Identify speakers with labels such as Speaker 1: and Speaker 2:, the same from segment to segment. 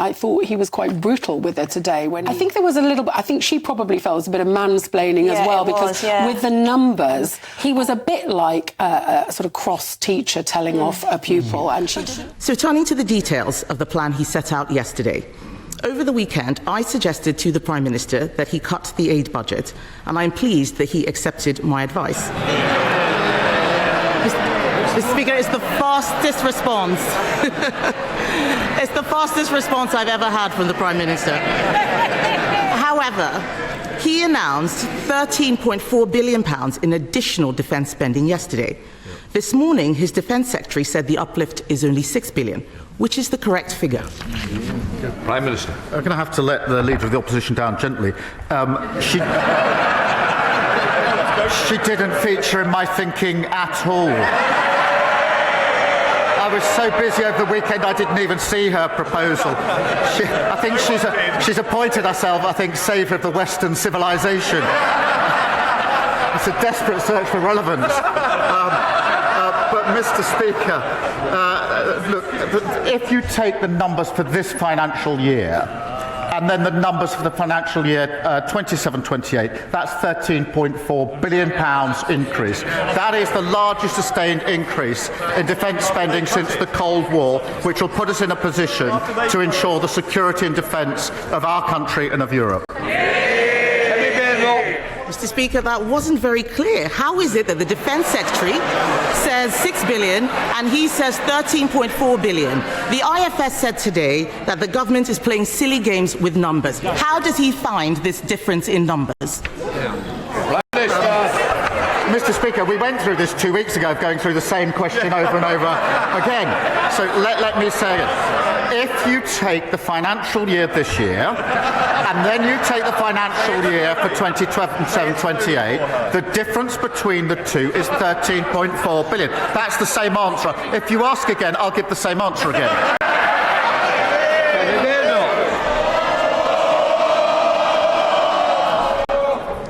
Speaker 1: I thought he was quite brutal with her today. I think there was a little bit, I think she probably felt it was a bit of mansplaining as well, because with the numbers, he was a bit like a sort of cross teacher telling off a pupil, and she didn't.
Speaker 2: So turning to the details of the plan he set out yesterday. Over the weekend, I suggested to the Prime Minister that he cut the aid budget, and I'm pleased that he accepted my advice. Mr. Speaker, it's the fastest response. It's the fastest response I've ever had from the Prime Minister. However, he announced £13.4 billion in additional defence spending yesterday. This morning, his Defence Secretary said the uplift is only £6 billion, which is the correct figure.
Speaker 3: Prime Minister.
Speaker 4: I'm going to have to let the Leader of the Opposition down gently. She didn't feature in my thinking at all. I was so busy over the weekend I didn't even see her proposal. I think she's appointed herself, saviour of the Western civilization. It's a desperate search for relevance. But, Mr. Speaker, look, if you take the numbers for this financial year and then the numbers for the financial year 27-28, that's £13.4 billion increase. That is the largest sustained increase in defence spending since the Cold War, which will put us in a position to ensure the security and defence of our country and of Europe.
Speaker 2: Mr. Speaker, that wasn't very clear. How is it that the Defence Secretary says £6 billion and he says £13.4 billion? The IFS said today that the government is playing silly games with numbers. How does he find this difference in numbers?
Speaker 4: Mr. Speaker, we went through this 2 weeks ago, going through the same question over and over again. So let me say it. If you take the financial year this year, and then you take the financial year for 2027-28, the difference between the two is £13.4 billion. That's the same answer. If you ask again, I'll give the same answer again.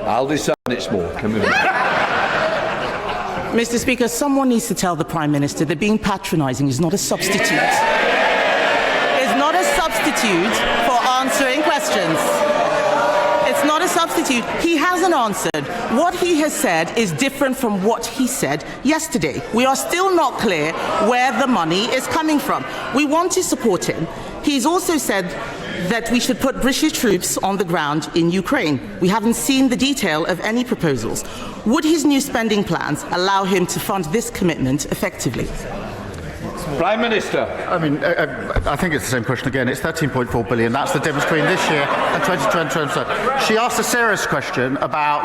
Speaker 3: I'll decide it's more.
Speaker 2: Mr. Speaker, someone needs to tell the Prime Minister that being patronising is not a substitute. It's not a substitute for answering questions. It's not a substitute. He hasn't answered. What he has said is different from what he said yesterday. We are still not clear where the money is coming from. We want to support him. He's also said that we should put British troops on the ground in Ukraine. We haven't seen the detail of any proposals. Would his new spending plans allow him to fund this commitment effectively?
Speaker 3: Prime Minister.
Speaker 4: I mean, I think it's the same question again. It's £13.4 billion. That's the difference between this year and 2020. She asked a serious question about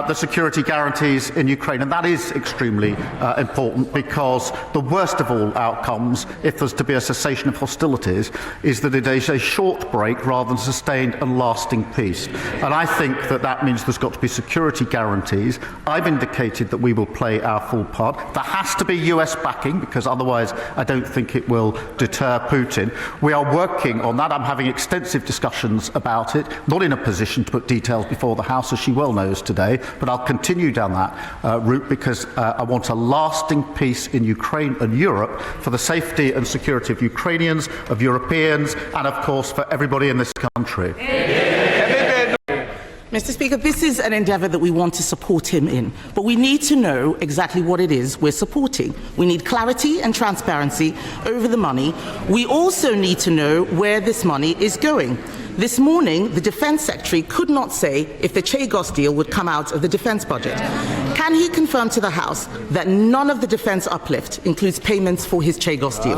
Speaker 4: the security guarantees in Ukraine, and that is extremely important, because the worst of all outcomes, if there's to be a cessation of hostilities, is that it is a short break rather than sustained and lasting peace. And I think that means there's got to be security guarantees. I've indicated that we will play our full part. There has to be US backing, because otherwise I don't think it will deter Putin. We are working on that. I'm having extensive discussions about it, not in a position to put details before the House, as she well knows today, but I'll continue down that route, because I want a lasting peace in Ukraine and Europe for the safety and security of Ukrainians, of Europeans, and of course for everybody in this country.
Speaker 2: Mr. Speaker, this is an endeavour that we want to support him in, but we need to know exactly what it is we're supporting. We need clarity and transparency over the money. We also need to know where this money is going. This morning, the Defence Secretary could not say if the Chagos deal would come out of the defence budget. Can he confirm to the House that none of the defence uplift includes payments for his Chagos deal?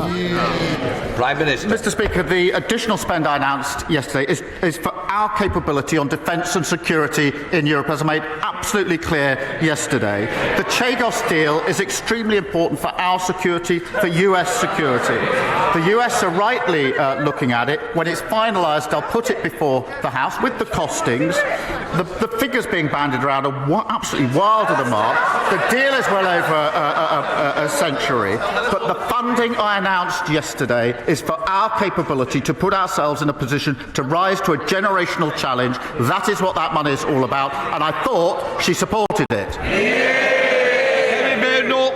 Speaker 3: Prime Minister.
Speaker 4: Mr. Speaker, the additional spend I announced yesterday is for our capability on defence and security in Europe, as I made absolutely clear yesterday. The Chagos deal is extremely important for our security, for US security. The US are rightly looking at it. When it's finalised, I'll put it before the House with the costings. The figures being bandied around are absolutely wild of the mark. The deal is well over a century, but the funding I announced yesterday is for our capability to put ourselves in a position to rise to a generational challenge. That is what that money is all about, and I thought she supported it.
Speaker 3: Kemi Badenoch.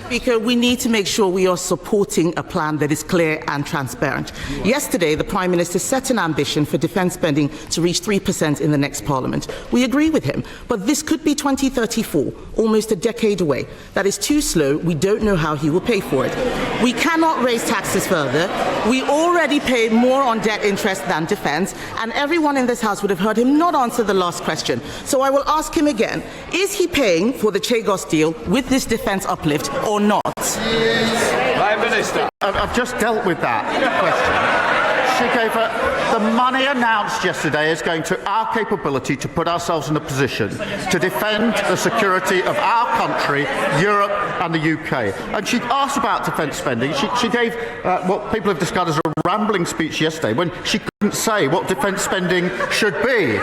Speaker 2: Speaker, we need to make sure we are supporting a plan that is clear and transparent. Yesterday, the Prime Minister set an ambition for defence spending to reach 3% in the next Parliament. We agree with him, but this could be 2034, almost a decade away. That is too slow. We don't know how he will pay for it. We cannot raise taxes further. We already pay more on debt interest than defence, and everyone in this House would have heard him not answer the last question. So I will ask him again, is he paying for the Chagos deal with this defence uplift or not?
Speaker 3: Prime Minister.
Speaker 4: I've just dealt with that question. She gave the money announced yesterday is going to our capability to put ourselves in a position to defend the security of our country, Europe and the UK. And she asked about defence spending. She gave what people have described as a rambling speech yesterday when she couldn't say what defence spending should be.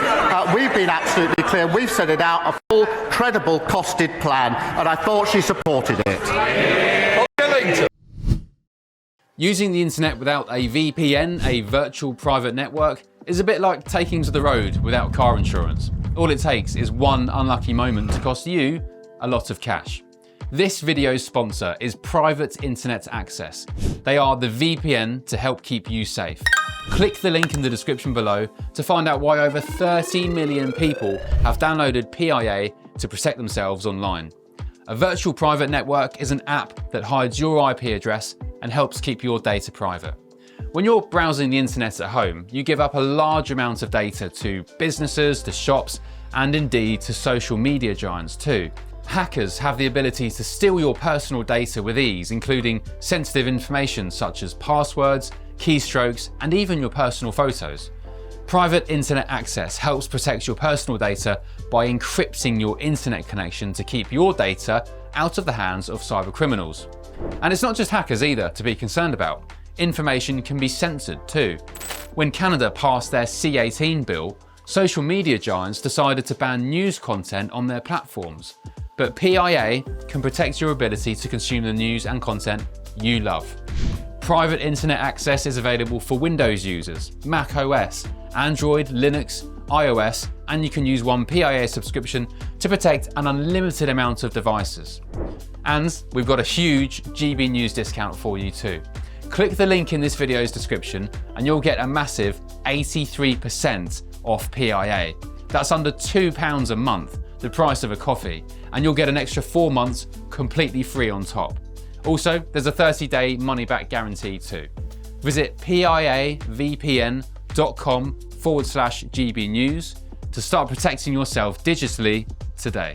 Speaker 4: We've been absolutely clear. We've set it out, a full, credible, costed plan, and I thought she supported it.
Speaker 5: Using the internet without a VPN, a virtual private network, is a bit like taking to the road without car insurance. All it takes is one unlucky moment to cost you a lot of cash. This video's sponsor is Private Internet Access. They are the VPN to help keep you safe. Click the link in the description below to find out why over 30 million people have downloaded PIA to protect themselves online. A virtual private network is an app that hides your IP address and helps keep your data private. When you're browsing the internet at home, you give up a large amount of data to businesses, to shops, and indeed to social media giants too. Hackers have the ability to steal your personal data with ease, including sensitive information such as passwords, keystrokes, and even your personal photos. Private Internet Access helps protect your personal data by encrypting your internet connection to keep your data out of the hands of cyber criminals. And it's not just hackers either to be concerned about. Information can be censored too. When Canada passed their C18 bill, social media giants decided to ban news content on their platforms. But PIA can protect your ability to consume the news and content you love. Private Internet Access is available for Windows users, Mac OS, Android, Linux, iOS, and you can use one PIA subscription to protect an unlimited amount of devices. And we've got a huge GBNews discount for you too. Click the link in this video's description and you'll get a massive 83% off PIA. That's under £2 a month, the price of a coffee, and you'll get an extra 4 months completely free on top. Also, there's a 30-day money-back guarantee too. Visit piavpn.com/GBNews to start protecting yourself digitally today.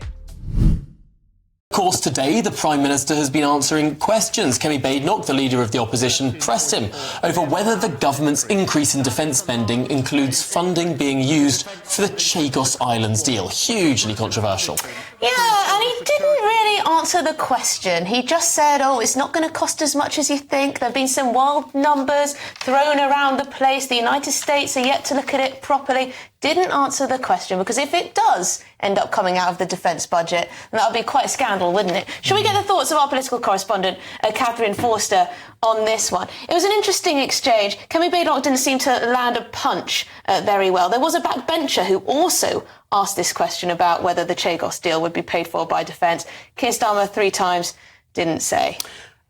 Speaker 6: Of course, today the Prime Minister has been answering questions. Kemi Badenoch, the leader of the opposition, pressed him over whether the government's increase in defence spending includes funding being used for the Chagos Islands deal. Hugely controversial.
Speaker 7: Yeah, and he didn't really answer the question. He just said, oh, it's not going to cost as much as you think. There have been some wild numbers thrown around the place. The United States are yet to look at it properly. Didn't answer the question, because if it does end up coming out of the defence budget, then that would be quite a scandal, wouldn't it? Shall we get the thoughts of our political correspondent, Katherine Forster, on this one? It was an interesting exchange. Kemi Badenoch didn't seem to land a punch very well. There was a backbencher who also asked this question about whether the Chagos deal would be paid for by defence. Keir Starmer 3 times didn't say.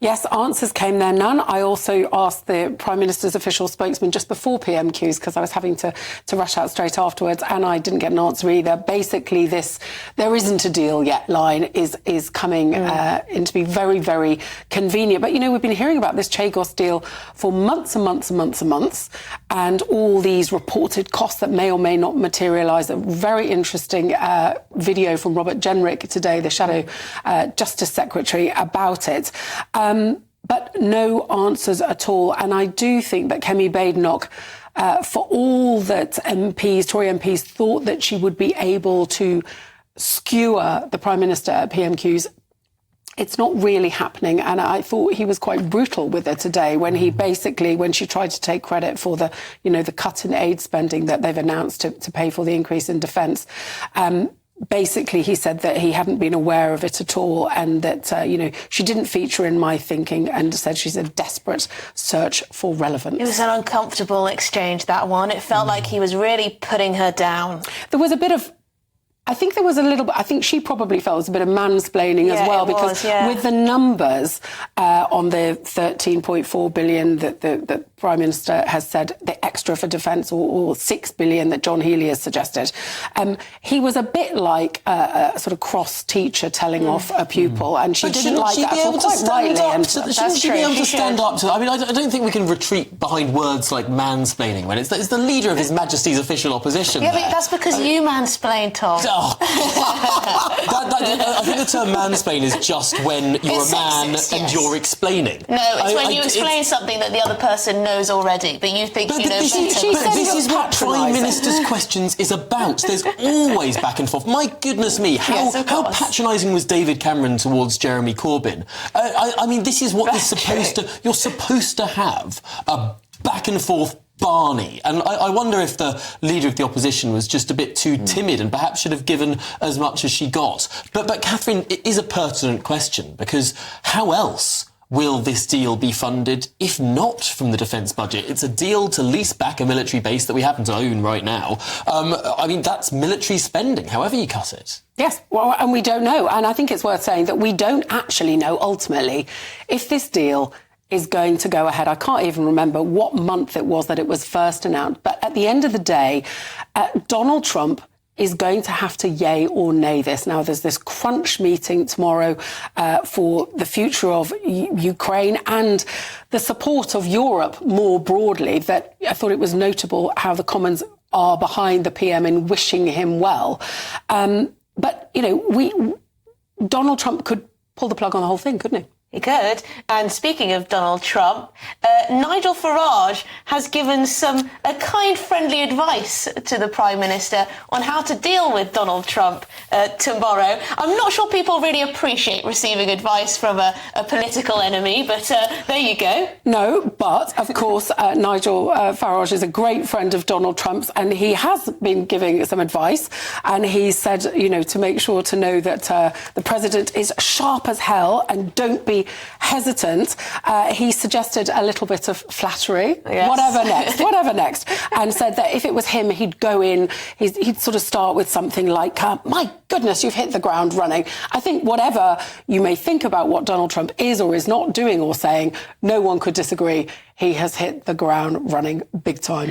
Speaker 1: Yes, answers came there, none. I also asked the Prime Minister's official spokesman just before PMQs, because I was having to rush out straight afterwards, and I didn't get an answer either. Basically, this "there isn't a deal yet" line is coming in to be very, very convenient. But, you know, we've been hearing about this Chagos deal for months and months and months and months, and all these reported costs that may or may not materialise. A very interesting video from Robert Jenrick today, the Shadow Justice Secretary, about it. But no answers at all. And I do think that Kemi Badenoch, for all that Tory MPs thought that she would be able to skewer the Prime Minister at PMQs, it's not really happening. And I thought he was quite brutal with her today when she tried to take credit for the cut in aid spending that they've announced to pay for the increase in defence. Basically, he said that he hadn't been aware of it at all, and that, she didn't feature in my thinking, and said she's a desperate search for relevance.
Speaker 7: It was an uncomfortable exchange, that one. It felt like he was really putting her down.
Speaker 1: There was a bit of I think there was a little bit, I think she probably felt it was a bit of mansplaining as well, because with the numbers on the 13.4 billion that the Prime Minister has said, the extra for defence, or 6 billion that John Healey has suggested, he was a bit like a sort of cross teacher telling off a pupil, and she didn't like that at all, quite rightly.
Speaker 6: Shouldn't she be able to stand up to... I mean, I don't think we can retreat behind words like mansplaining when it's the leader of His Majesty's official opposition.
Speaker 7: Yeah, but that's because you mansplain, Tom.
Speaker 6: Oh. I think the term mansplain is just when you're a man and you're explaining.
Speaker 7: No, it's when you explain something that the other person knows already, but you think you know better.
Speaker 6: This is what Prime Minister's questions is about. There's always back and forth. My goodness me, how patronising was David Cameron towards Jeremy Corbyn? I mean, this is what you're supposed to have a back and forth Barney. And I wonder if the leader of the opposition was just a bit too timid and perhaps should have given as much as she got. But Katherine, it is a pertinent question, because how else will this deal be funded if not from the defence budget? It's a deal to lease back a military base that we happen to own right now. I mean, that's military spending, however you cut it.
Speaker 1: Yes, well, and we don't know. And I think it's worth saying that we don't actually know, ultimately, if this deal is going to go ahead. I can't even remember what month it was that it was first announced. But at the end of the day, Donald Trump is going to have to yay or nay this. Now, there's this crunch meeting tomorrow for the future of Ukraine and the support of Europe more broadly, that I thought it was notable how the Commons are behind the PM in wishing him well. But, you know, Donald Trump could pull the plug on the whole thing, couldn't he?
Speaker 7: He could. And speaking of Donald Trump, Nigel Farage has given some kind, friendly advice to the Prime Minister on how to deal with Donald Trump tomorrow. I'm not sure people really appreciate receiving advice from a political enemy, but there you go.
Speaker 1: No, but, of course, Nigel Farage is a great friend of Donald Trump's, and he has been giving some advice. And he said, you know, to make sure to know that the president is sharp as hell and don't be hesitant. He suggested a little bit of flattery, whatever next, and said that if it was him, he'd go in, he'd sort of start with something like, my goodness, you've hit the ground running. I think whatever you may think about what Donald Trump is or is not doing or saying, no one could disagree. He has hit the ground running big time.